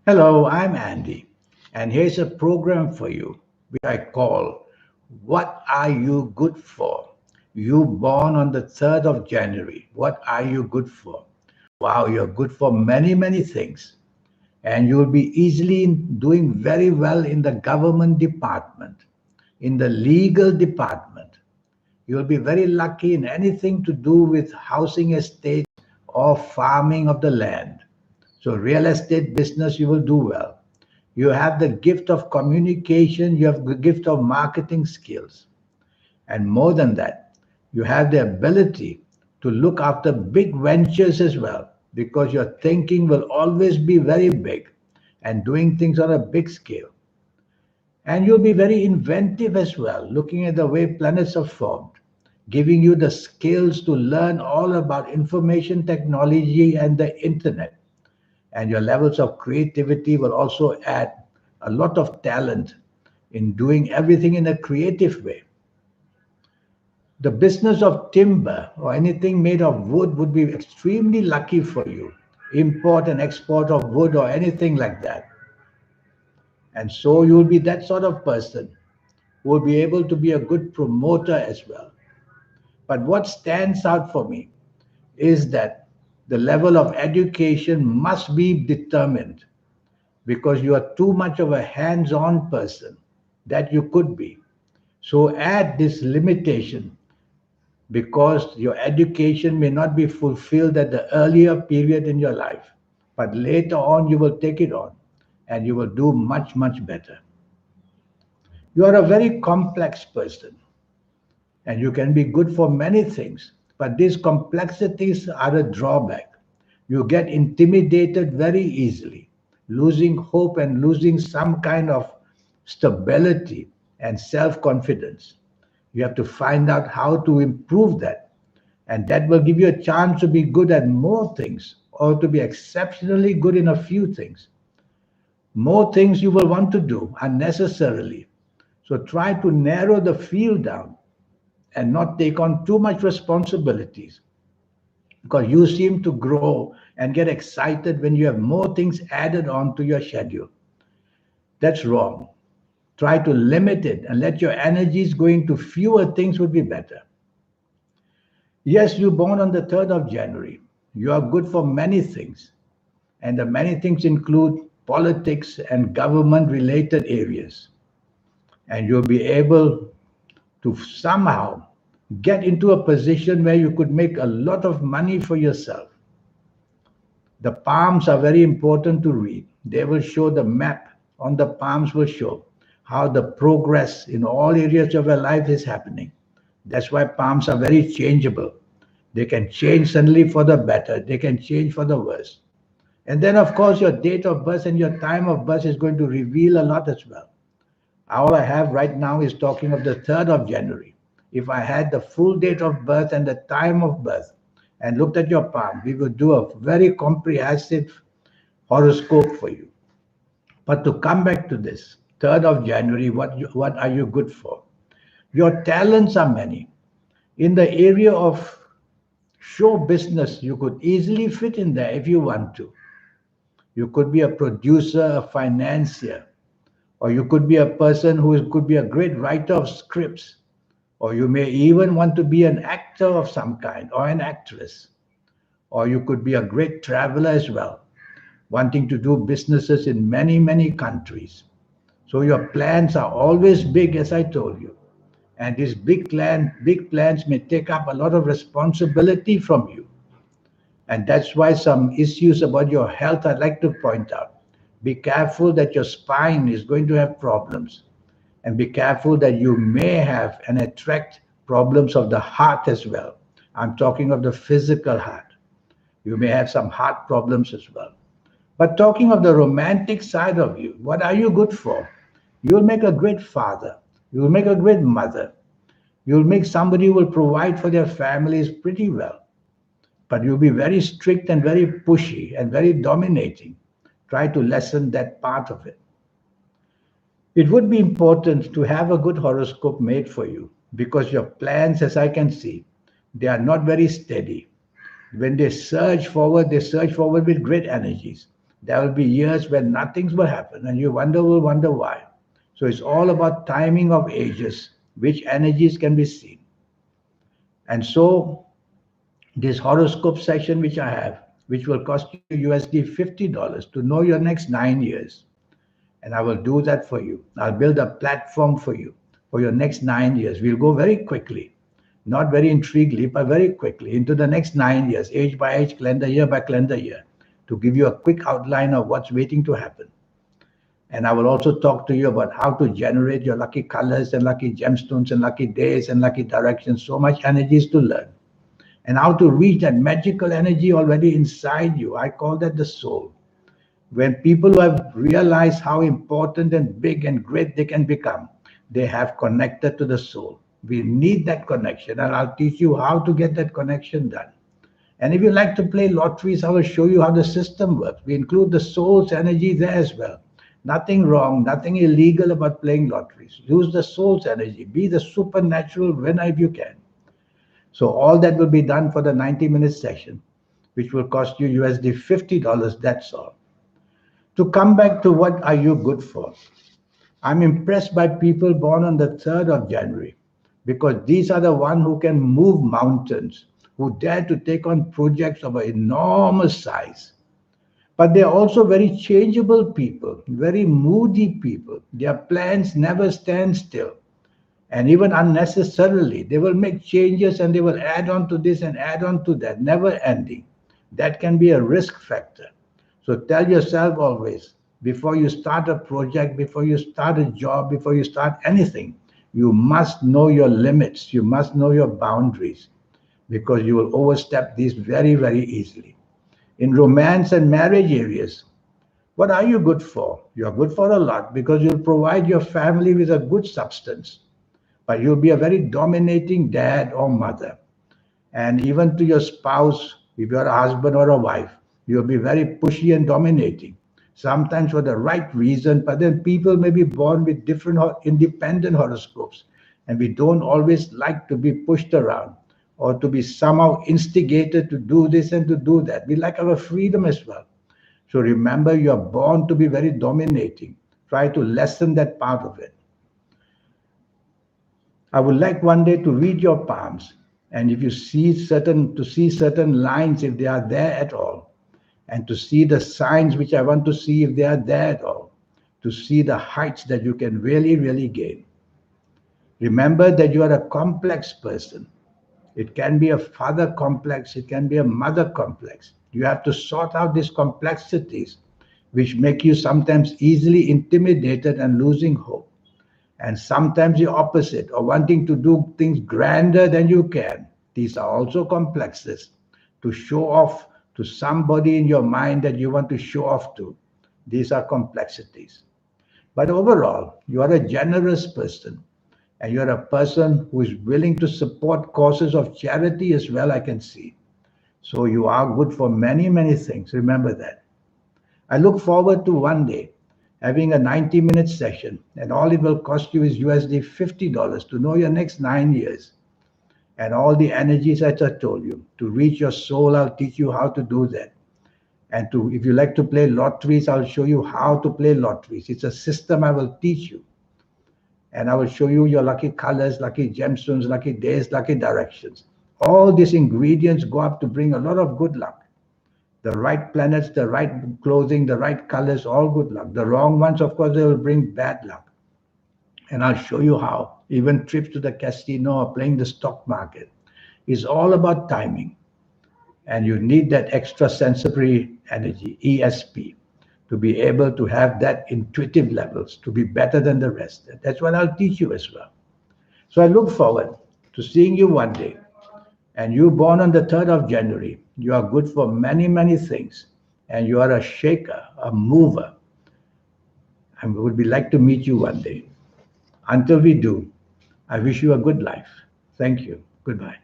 Hello, I'm Andy, and here's a program for you which I call What Are You Good For? You born on the 3rd of January. What are you good for? Wow, you're good for many, many things. And you'll be easily doing very well in the government department, in the legal department. You'll be very lucky in anything to do with housing estate or farming of the land. So, real estate business, you will do well. You have the gift of communication, you have the gift of marketing skills. And more than that, you have the ability to look after big ventures as well, because your thinking will always be very big and doing things on a big scale. And you'll be very inventive as well, looking at the way planets are formed, giving you the skills to learn all about information technology and the internet. And your levels of creativity will also add a lot of talent in doing everything in a creative way. The business of timber or anything made of wood would be extremely lucky for you. Import and export of wood or anything like that. And so you'll be that sort of person who will be able to be a good promoter as well. But what stands out for me is that the level of education must be determined because you are too much of a hands on person that you could be. So add this limitation because your education may not be fulfilled at the earlier period in your life, but later on you will take it on and you will do much, much better. You are a very complex person and you can be good for many things, but these complexities are a drawback. You get intimidated very easily, losing hope and losing some kind of stability and self confidence. You have to find out how to improve that, and that will give you a chance to be good at more things or to be exceptionally good in a few things. More things you will want to do unnecessarily. So try to narrow the field down and not take on too much responsibilities because you seem to grow and get excited when you have more things added on to your schedule. That's wrong. Try to limit it and let your energies go into fewer things would be better. Yes, you born on the 3rd of January. You are good for many things, and the many things include politics and government related areas. And you'll be able to somehow get into a position where you could make a lot of money for yourself. The palms are very important to read. They will show the map on the palms will show how the progress in all areas of your life is happening. That's why palms are very changeable. They can change suddenly for the better, they can change for the worse. And then, of course, your date of birth and your time of birth is going to reveal a lot as well. All I have right now is talking of the 3rd of January. If I had the full date of birth and the time of birth and looked at your palm, we would do a very comprehensive horoscope for you. But to come back to this, 3rd of January, what are you good for? Your talents are many. In the area of show business, you could easily fit in there if you want to. You could be a producer, a financier, or you could be a person could be a great writer of scripts, or you may even want to be an actor of some kind or an actress, or you could be a great traveler as well, wanting to do businesses in many, many countries. So your plans are always big, as I told you. And these big plans may take up a lot of responsibility from you. And that's why some issues about your health I'd like to point out. Be careful that your spine is going to have problems. And be careful that you may have and attract problems of the heart as well. I'm talking of the physical heart. You may have some heart problems as well. But talking of the romantic side of you, what are you good for? You'll make a great father. You'll make a great mother. You'll make somebody who will provide for their families pretty well. But you'll be very strict and very pushy and very dominating. Try to lessen that part of it. It would be important to have a good horoscope made for you because your plans, as I can see, they are not very steady. When they surge forward with great energies. There will be years when nothing will happen and you wonder why. So it's all about timing of ages, which energies can be seen. And so this horoscope session which I have, which will cost you USD $50 to know your next 9 years. And I will do that for you. I'll build a platform for you for your next 9 years. We'll go very quickly, not very intriguingly, but very quickly into the next 9 years, age by age, calendar year by calendar year, to give you a quick outline of what's waiting to happen. And I will also talk to you about how to generate your lucky colors and lucky gemstones and lucky days and lucky directions. So much energy is to learn. And how to reach that magical energy already inside you. I call that the soul. When people who have realized how important and big and great they can become, they have connected to the soul. We need that connection, and I'll teach you how to get that connection done. And if you like to play lotteries, I will show you how the system works. We include the soul's energy there as well. Nothing wrong, nothing illegal about playing lotteries. Use the soul's energy. Be the supernatural winner if you can. So all that will be done for the 90-minute session, which will cost you USD $50, that's all. To come back to what are you good for? I'm impressed by people born on the 3rd of January because these are the ones who can move mountains, who dare to take on projects of an enormous size. But they're also very changeable people, very moody people. Their plans never stand still. And even unnecessarily, they will make changes and they will add on to this and add on to that, never ending. That can be a risk factor. So tell yourself always, before you start a project, before you start a job, before you start anything, you must know your limits. You must know your boundaries because you will overstep these very, very easily. In romance and marriage areas, what are you good for? You're good for a lot because you'll provide your family with a good substance, but you'll be a very dominating dad or mother. And even to your spouse, if you're a husband or a wife, you'll be very pushy and dominating, sometimes for the right reason, but then people may be born with different independent horoscopes, and we don't always like to be pushed around or to be somehow instigated to do this and to do that. We like our freedom as well. So remember, you are born to be very dominating. Try to lessen that part of it. I would like one day to read your palms, and if you see certain lines, if they are there at all, and to see the signs which I want to see if they are there at all, to see the heights that you can really, really gain. Remember that you are a complex person. It can be a father complex, it can be a mother complex. You have to sort out these complexities which make you sometimes easily intimidated and losing hope. And sometimes the opposite, or wanting to do things grander than you can. These are also complexes to show off to somebody in your mind that you want to show off to. These are complexities. But overall, you are a generous person, and you're a person who is willing to support causes of charity as well, I can see. So you are good for many, many things. Remember that. I look forward to one day having a 90-minute session, and all it will cost you is USD $50 to know your next 9 years. And all the energies that I told you, to reach your soul, I'll teach you how to do that. And if you like to play lotteries, I'll show you how to play lotteries. It's a system I will teach you. And I will show you your lucky colors, lucky gemstones, lucky days, lucky directions. All these ingredients go up to bring a lot of good luck. The right planets, the right clothing, the right colors, all good luck. The wrong ones, of course, they will bring bad luck. And I'll show you how. Even trips to the casino or playing the stock market is all about timing. And you need that extra sensory energy, ESP, to be able to have that intuitive levels, to be better than the rest. That's what I'll teach you as well. So I look forward to seeing you one day. And you born on the 3rd of January, you are good for many, many things. And you are a shaker, a mover. I would be like to meet you one day. Until we do, I wish you a good life. Thank you. Goodbye.